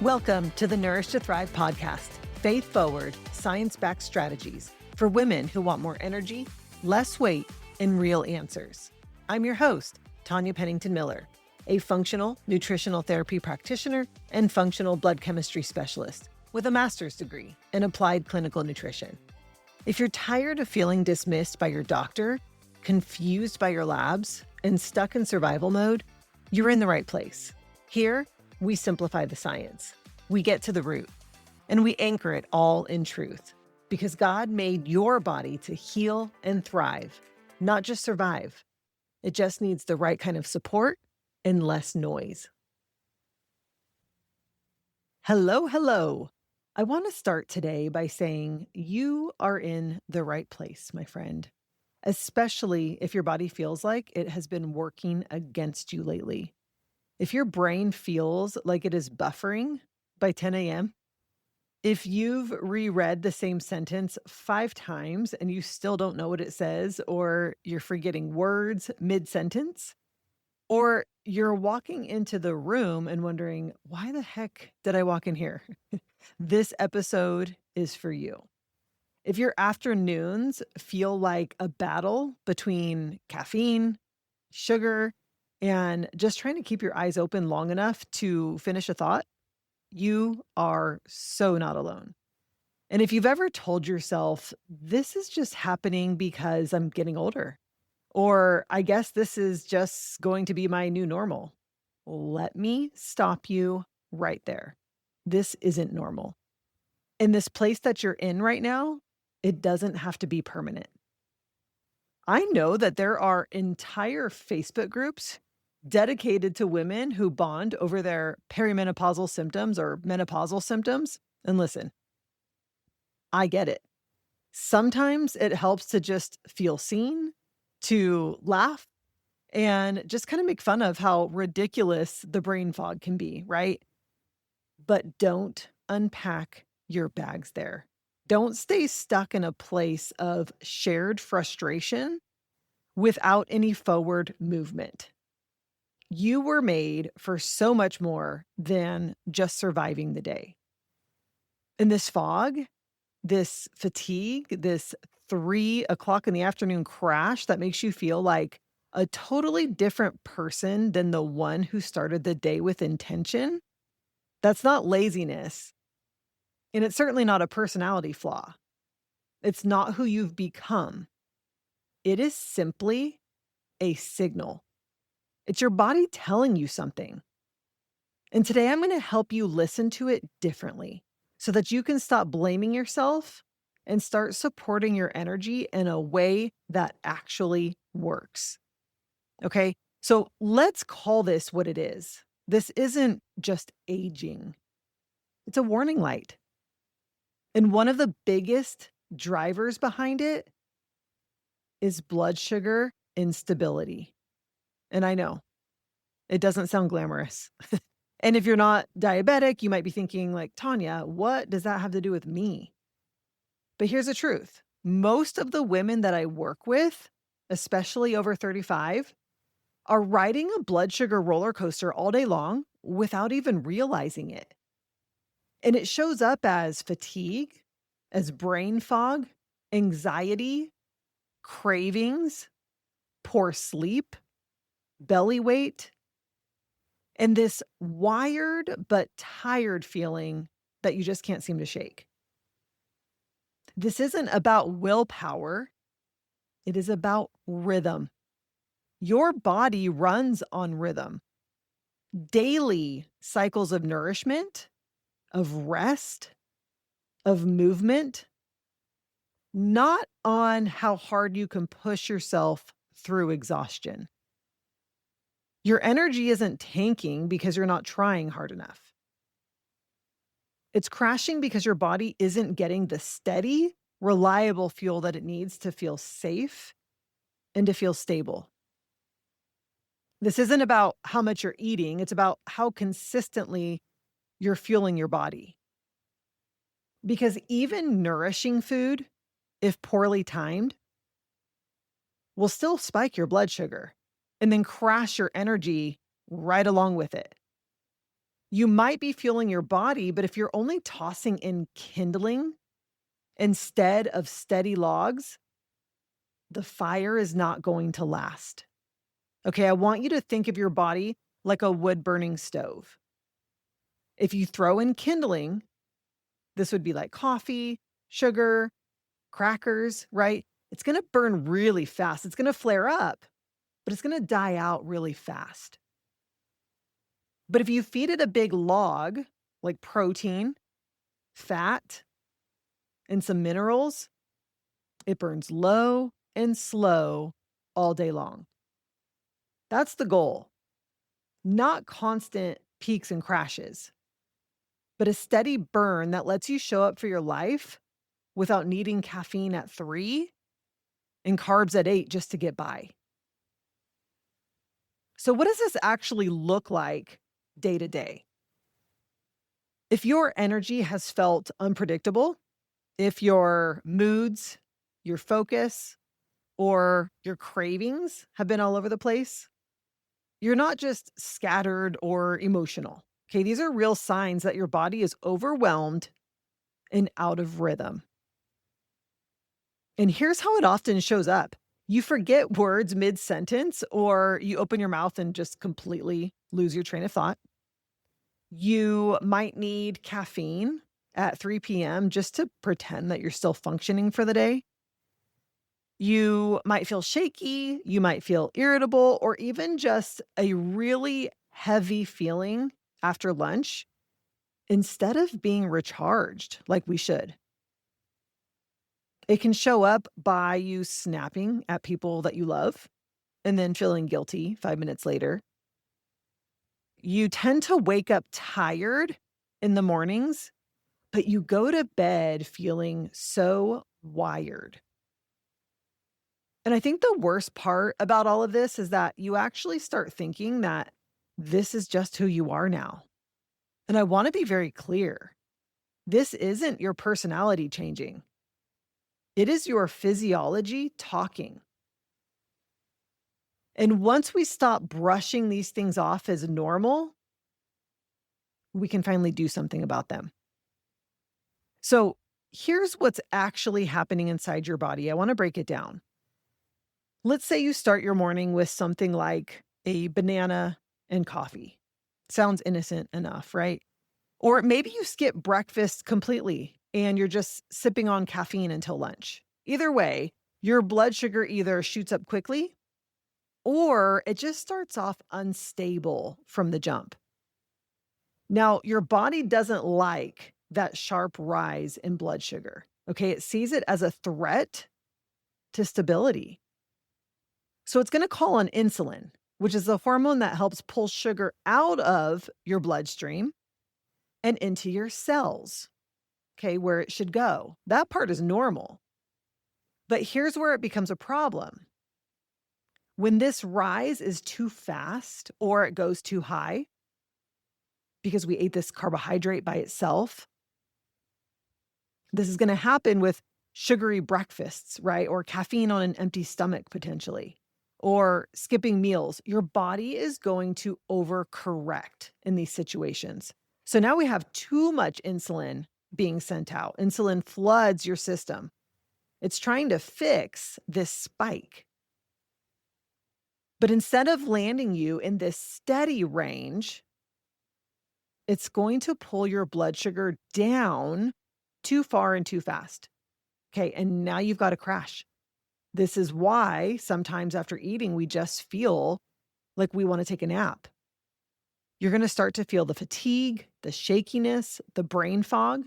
Welcome to the Nourish to Thrive podcast, faith-forward, science-backed strategies for women who want more energy, less weight, and real answers. I'm your host, Tanya Pennington-Miller, a functional nutritional therapy practitioner and functional blood chemistry specialist with a master's degree in applied clinical nutrition. If you're tired of feeling dismissed by your doctor, confused by your labs, and stuck in survival mode, you're in the right place. Here, we simplify the science. We get to the root, and we anchor it all in truth, because God made your body to heal and thrive, not just survive. It just needs the right kind of support and less noise. Hello, hello. I want to start today by saying you are in the right place, my friend, especially if your body feels like it has been working against you lately. If your brain feels like it is buffering by 10 a.m., if you've reread the same sentence 5 times and you still don't know what it says, or you're forgetting words mid-sentence, or you're walking into the room and wondering, why the heck did I walk in here? This episode is for you. If your afternoons feel like a battle between caffeine, sugar, and just trying to keep your eyes open long enough to finish a thought, you are so not alone. And if you've ever told yourself, this is just happening because I'm getting older, or I guess this is just going to be my new normal, let me stop you right there. This isn't normal. In this place that you're in right now, it doesn't have to be permanent. I know that there are entire Facebook groups dedicated to women who bond over their perimenopausal symptoms or menopausal symptoms. And listen, I get it. Sometimes it helps to just feel seen, to laugh, and just kind of make fun of how ridiculous the brain fog can be, right? But don't unpack your bags there. Don't stay stuck in a place of shared frustration without any forward movement. You were made for so much more than just surviving the day. And this fog, this fatigue, this 3 o'clock in the afternoon crash that makes you feel like a totally different person than the one who started the day with intention, that's not laziness. And it's certainly not a personality flaw. It's not who you've become. It is simply a signal. It's your body telling you something. And today I'm going to help you listen to it differently so that you can stop blaming yourself and start supporting your energy in a way that actually works. Okay, so let's call this what it is. This isn't just aging. It's a warning light. And one of the biggest drivers behind it is blood sugar instability. And I know it doesn't sound glamorous. And if you're not diabetic, you might be thinking like, Tanya, what does that have to do with me? But here's the truth. Most of the women that I work with, especially over 35, are riding a blood sugar roller coaster all day long without even realizing it. And it shows up as fatigue, as brain fog, anxiety, cravings, poor sleep, belly weight, and this wired but tired feeling that you just can't seem to shake. This isn't about willpower. It is about rhythm. Your body runs on rhythm. Daily cycles of nourishment, of rest, of movement, not on how hard you can push yourself through exhaustion. Your energy isn't tanking because you're not trying hard enough. It's crashing because your body isn't getting the steady, reliable fuel that it needs to feel safe and to feel stable. This isn't about how much you're eating. It's about how consistently you're fueling your body. Because even nourishing food, if poorly timed, will still spike your blood sugar and then crash your energy right along with it. You might be fueling your body, but if you're only tossing in kindling instead of steady logs, the fire is not going to last. Okay, I want you to think of your body like a wood burning stove. If you throw in kindling, this would be like coffee, sugar, crackers, right? It's going to burn really fast. It's going to flare up, but it's going to die out really fast. But if you feed it a big log, like protein, fat, and some minerals, it burns low and slow all day long. That's the goal, not constant peaks and crashes, but a steady burn that lets you show up for your life without needing caffeine at 3 and carbs at 8 just to get by. So, what does this actually look like day to day? If your energy has felt unpredictable, if your moods, your focus, or your cravings have been all over the place, you're not just scattered or emotional. Okay, these are real signs that your body is overwhelmed and out of rhythm. And here's how it often shows up: you forget words mid sentence, or you open your mouth and just completely lose your train of thought. You might need caffeine at 3 p.m. just to pretend that you're still functioning for the day. You might feel shaky, you might feel irritable, or even just a really heavy feeling after lunch instead of being recharged like we should. It can show up by you snapping at people that you love and then feeling guilty 5 minutes later. You tend to wake up tired in the mornings, but you go to bed feeling so wired. And I think the worst part about all of this is that you actually start thinking that this is just who you are now. And I want to be very clear. This isn't your personality changing. It is your physiology talking. And once we stop brushing these things off as normal, we can finally do something about them. So here's what's actually happening inside your body. I want to break it down. Let's say you start your morning with something like a banana and coffee. Sounds innocent enough, right? Or maybe you skip breakfast completely and you're just sipping on caffeine until lunch. Either way, your blood sugar either shoots up quickly or it just starts off unstable from the jump. Now, your body doesn't like that sharp rise in blood sugar. Okay, it sees it as a threat to stability. So it's going to call on insulin, which is the hormone that helps pull sugar out of your bloodstream and into your cells, okay, where it should go. That part is normal. But here's where it becomes a problem. When this rise is too fast or it goes too high, because we ate this carbohydrate by itself, this is going to happen with sugary breakfasts, right? Or caffeine on an empty stomach, potentially, or skipping meals. Your body is going to overcorrect in these situations. So now we have too much insulin being sent out. Insulin floods your system. It's trying to fix this spike. But instead of landing you in this steady range, it's going to pull your blood sugar down too far and too fast. Okay, and now you've got a crash. This is why sometimes after eating, we just feel like we want to take a nap. You're going to start to feel the fatigue, the shakiness, the brain fog,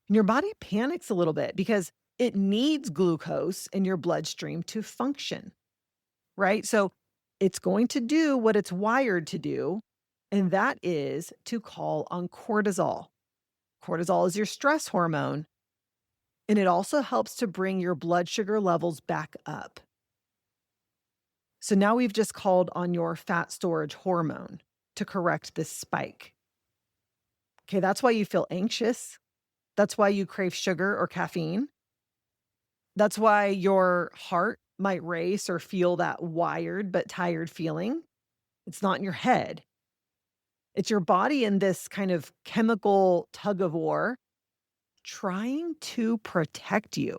and your body panics a little bit because it needs glucose in your bloodstream to function, right? So it's going to do what it's wired to do, and that is to call on cortisol. Cortisol is your stress hormone, and it also helps to bring your blood sugar levels back up. So now we've just called on your fat storage hormone to correct this spike. Okay, that's why you feel anxious. That's why you crave sugar or caffeine. That's why your heart might race or feel that wired but tired feeling. It's not in your head. It's your body in this kind of chemical tug of war trying to protect you.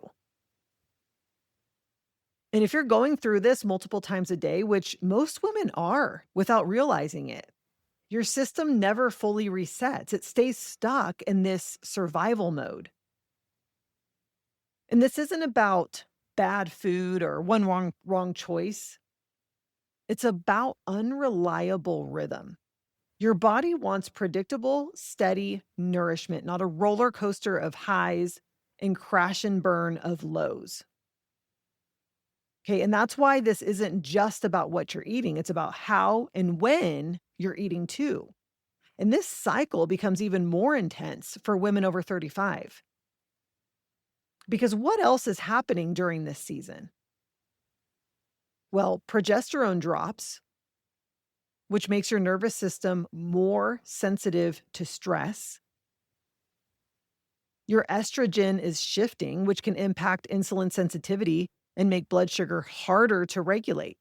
And if you're going through this multiple times a day, which most women are without realizing it, your system never fully resets. It stays stuck in this survival mode. And this isn't about bad food or one wrong choice. It's about unreliable rhythm. Your body wants predictable, steady nourishment, not a roller coaster of highs and crash and burn of lows. Okay, and that's why this isn't just about what you're eating, it's about how and when you're eating too. And this cycle becomes even more intense for women over 35. Because what else is happening during this season? Well, progesterone drops, which makes your nervous system more sensitive to stress. Your estrogen is shifting, which can impact insulin sensitivity and make blood sugar harder to regulate.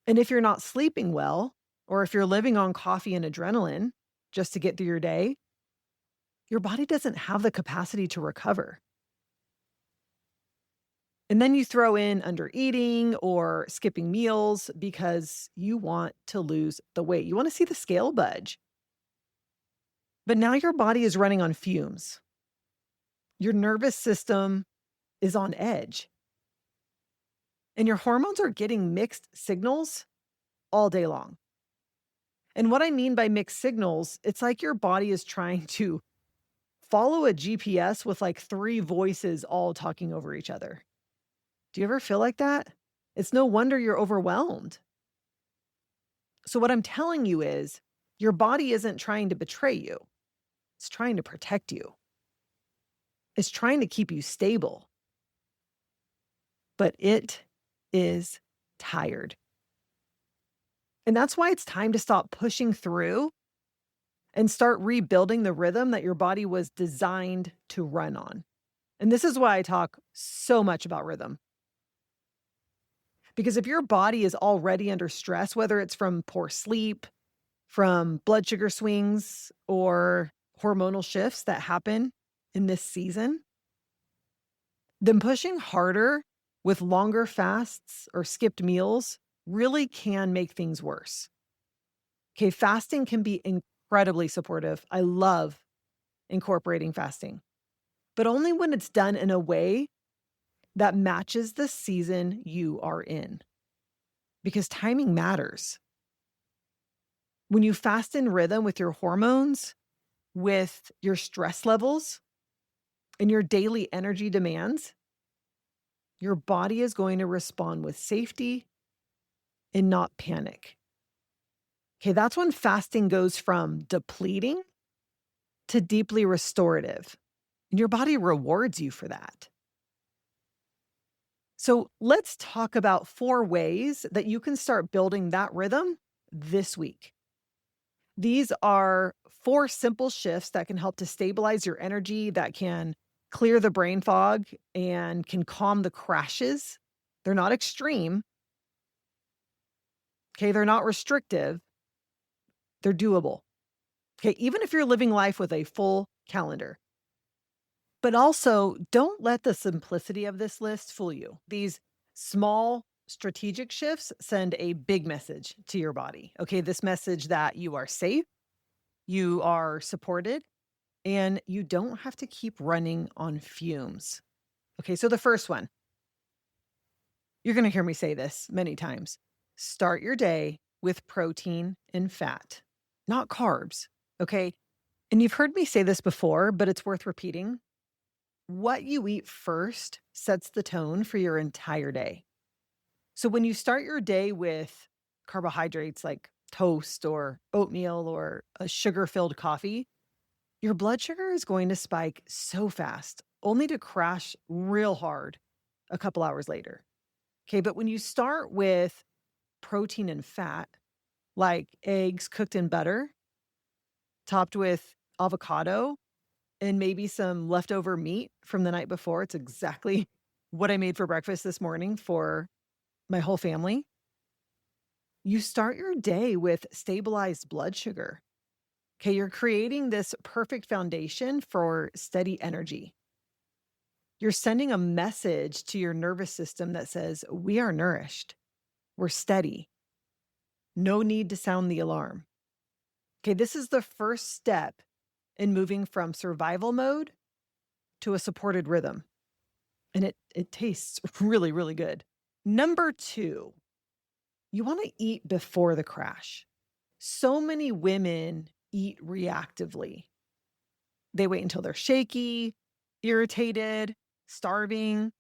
And if you're not sleeping well, or if you're living on coffee and adrenaline just to get through your day, your body doesn't have the capacity to recover. And then you throw in under eating or skipping meals because you want to lose the weight. You want to see the scale budge. But now your body is running on fumes. Your nervous system is on edge. And your hormones are getting mixed signals all day long. And what I mean by mixed signals, it's like your body is trying to follow a GPS with like three voices all talking over each other. Do you ever feel like that? It's no wonder you're overwhelmed. So, what I'm telling you is your body isn't trying to betray you, it's trying to protect you, it's trying to keep you stable, but it is tired. And that's why it's time to stop pushing through and start rebuilding the rhythm that your body was designed to run on. And this is why I talk so much about rhythm. Because if your body is already under stress, whether it's from poor sleep, from blood sugar swings, or hormonal shifts that happen in this season, then pushing harder with longer fasts or skipped meals really can make things worse. Okay, fasting can be incredibly supportive. I love incorporating fasting, but only when it's done in a way that matches the season you are in, because timing matters. When you fast in rhythm with your hormones, with your stress levels, and your daily energy demands, your body is going to respond with safety and not panic. Okay, that's when fasting goes from depleting to deeply restorative. And your body rewards you for that. So let's talk about 4 ways that you can start building that rhythm this week. These are 4 simple shifts that can help to stabilize your energy, that can clear the brain fog and can calm the crashes. They're not extreme. Okay, they're not restrictive. They're doable. Okay, even if you're living life with a full calendar. But also, don't let the simplicity of this list fool you. These small strategic shifts send a big message to your body. Okay, this message that you are safe, you are supported, and you don't have to keep running on fumes. Okay, so the first one, you're going to hear me say this many times. Start your day with protein and fat, not carbs. Okay, and you've heard me say this before, but it's worth repeating. What you eat first sets the tone for your entire day. So when you start your day with carbohydrates like toast or oatmeal or a sugar-filled coffee, your blood sugar is going to spike so fast, only to crash real hard a couple hours later. Okay, but when you start with protein and fat, like eggs cooked in butter, topped with avocado, and maybe some leftover meat from the night before. It's exactly what I made for breakfast this morning for my whole family. You start your day with stabilized blood sugar. Okay, you're creating this perfect foundation for steady energy. You're sending a message to your nervous system that says, we are nourished, we're steady, no need to sound the alarm. Okay, this is the first step in moving from survival mode to a supported rhythm. And it tastes really, really good. Number two, you want to eat before the crash. So many women eat reactively. They wait until they're shaky, irritated, starving,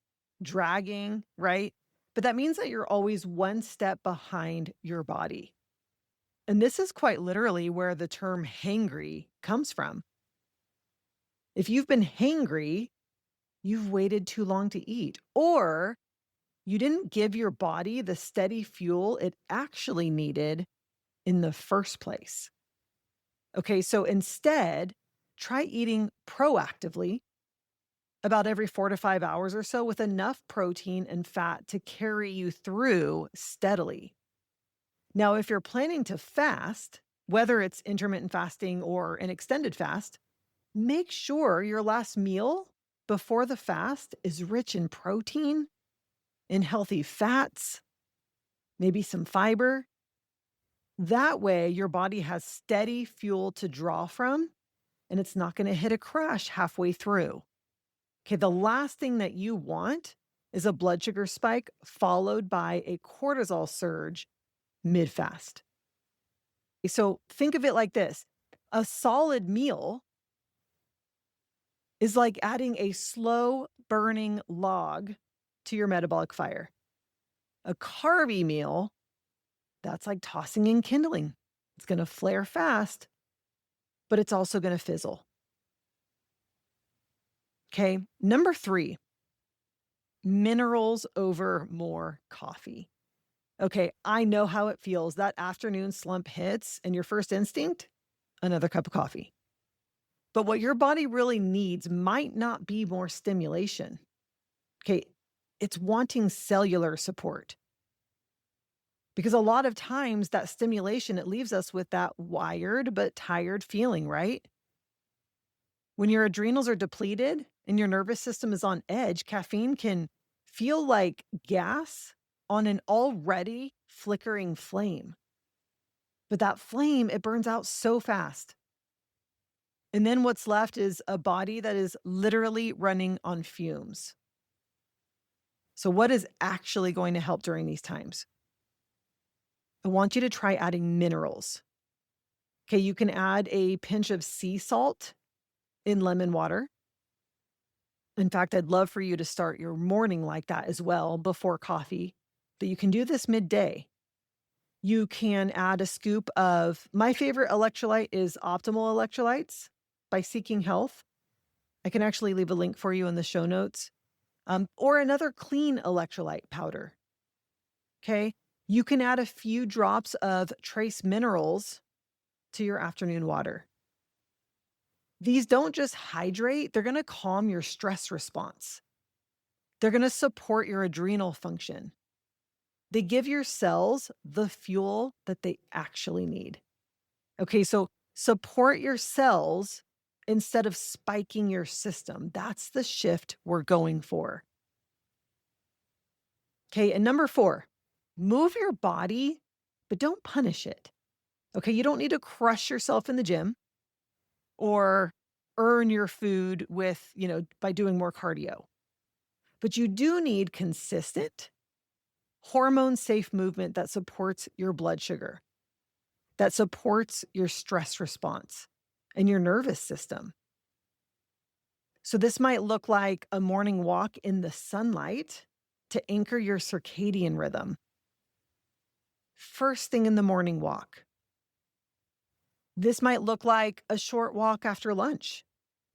dragging, right? But that means that you're always one step behind your body. And this is quite literally where the term hangry comes from. If you've been hangry, you've waited too long to eat, or you didn't give your body the steady fuel it actually needed in the first place. Okay, so instead, try eating proactively about every 4 to 5 hours or so with enough protein and fat to carry you through steadily. Now, if you're planning to fast, whether it's intermittent fasting or an extended fast, make sure your last meal before the fast is rich in protein, in healthy fats, maybe some fiber. That way, your body has steady fuel to draw from, and it's not going to hit a crash halfway through. Okay, the last thing that you want is a blood sugar spike followed by a cortisol surge mid fast. So think of it like this: a solid meal is like adding a slow burning log to your metabolic fire. A carby meal, that's like tossing in kindling. It's going to flare fast, but it's also going to fizzle. Okay. Number three, minerals over more coffee. Okay. I know how it feels. That afternoon slump hits, and your first instinct, another cup of coffee. But what your body really needs might not be more stimulation. Okay. It's wanting cellular support. Because a lot of times that stimulation, it leaves us with that wired but tired feeling, right? When your adrenals are depleted and your nervous system is on edge, caffeine can feel like gas on an already flickering flame. But that flame, it burns out so fast. And then what's left is a body that is literally running on fumes. So, what is actually going to help during these times? I want you to try adding minerals. Okay, you can add a pinch of sea salt in lemon water. In fact, I'd love for you to start your morning like that as well before coffee, but you can do this midday. You can add a scoop of my favorite electrolyte is Optimal Electrolytes by Seeking Health. I can actually leave a link for you in the show notes. Or another clean electrolyte powder. Okay. You can add a few drops of trace minerals to your afternoon water. These don't just hydrate, they're going to calm your stress response. They're going to support your adrenal function. They give your cells the fuel that they actually need. Okay, so support your cells instead of spiking your system. That's the shift we're going for. Okay, and number four, move your body, but don't punish it. Okay, you don't need to crush yourself in the gym or earn your food with, by doing more cardio. But you do need consistent, hormone safe movement that supports your blood sugar, that supports your stress response and your nervous system. So this might look like a morning walk in the sunlight to anchor your circadian rhythm. First thing in the morning walk. This might look like a short walk after lunch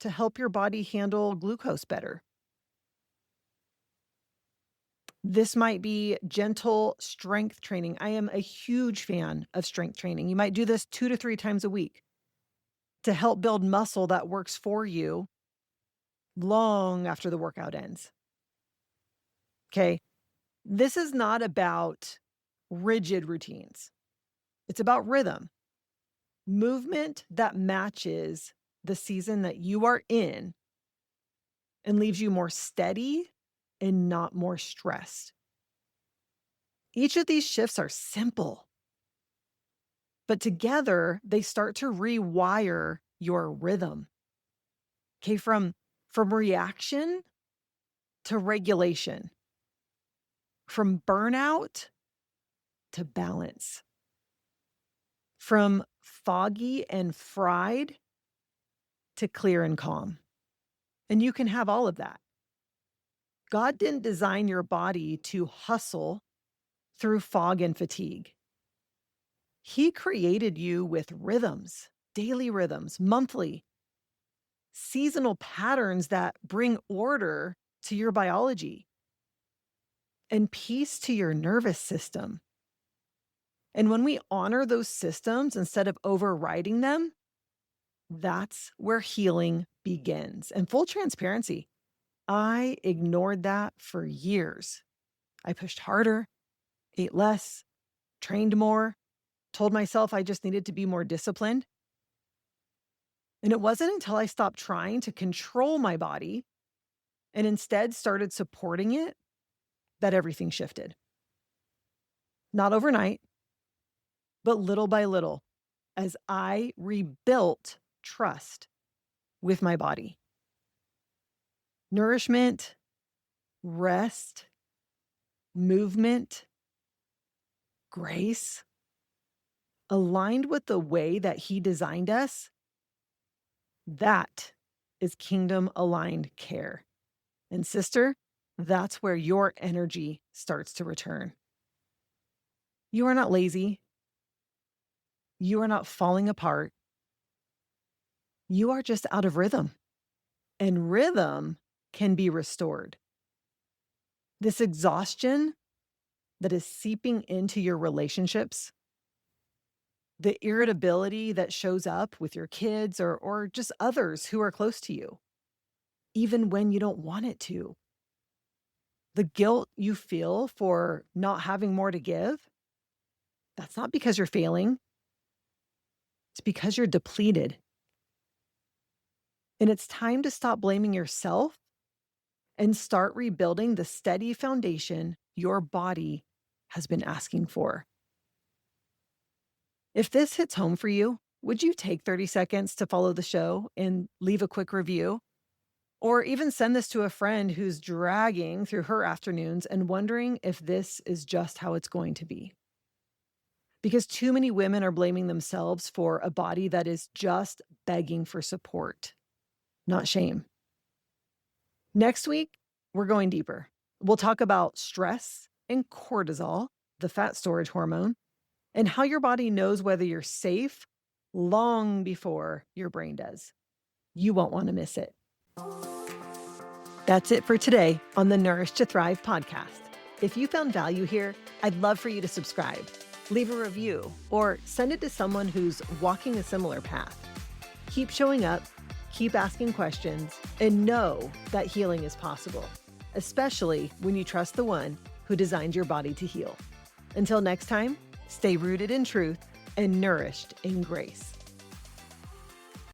to help your body handle glucose better. This might be gentle strength training. I am a huge fan of strength training. You might do this 2 to 3 times a week to help build muscle that works for you long after the workout ends. Okay. This is not about rigid routines. It's about rhythm, movement that matches the season that you are in and leaves you more steady and not more stressed. Each of these shifts are simple, but together they start to rewire your rhythm. Okay, from reaction to regulation, from burnout to balance, from foggy and fried to clear and calm. And you can have all of that. God didn't design your body to hustle through fog and fatigue. He created you with rhythms, daily rhythms, monthly, seasonal patterns that bring order to your biology and peace to your nervous system. And when we honor those systems instead of overriding them, that's where healing begins. And full transparency, I ignored that for years. I pushed harder, ate less, trained more, told myself I just needed to be more disciplined. And it wasn't until I stopped trying to control my body and instead started supporting it that everything shifted. Not overnight, but little by little, as I rebuilt trust with my body. Nourishment, rest, movement, grace, aligned with the way that He designed us, that is kingdom aligned care. And sister, that's where your energy starts to return. You are not lazy. You are not falling apart. You are just out of rhythm. And rhythm can be restored. This exhaustion that is seeping into your relationships, the irritability that shows up with your kids or just others who are close to you, even when you don't want it to. The guilt you feel for not having more to give, that's not because you're failing. It's because you're depleted. And it's time to stop blaming yourself and start rebuilding the steady foundation your body has been asking for. If this hits home for you, would you take 30 seconds to follow the show and leave a quick review? Or even send this to a friend who's dragging through her afternoons and wondering if this is just how it's going to be. Because too many women are blaming themselves for a body that is just begging for support, not shame. Next week, we're going deeper. We'll talk about stress and cortisol, the fat storage hormone, and how your body knows whether you're safe long before your brain does. You won't want to miss it. That's it for today on the Nourish to Thrive podcast. If you found value here, I'd love for you to subscribe, leave a review, or send it to someone who's walking a similar path. Keep showing up, keep asking questions, and know that healing is possible, especially when you trust the one who designed your body to heal. Until next time, stay rooted in truth and nourished in grace.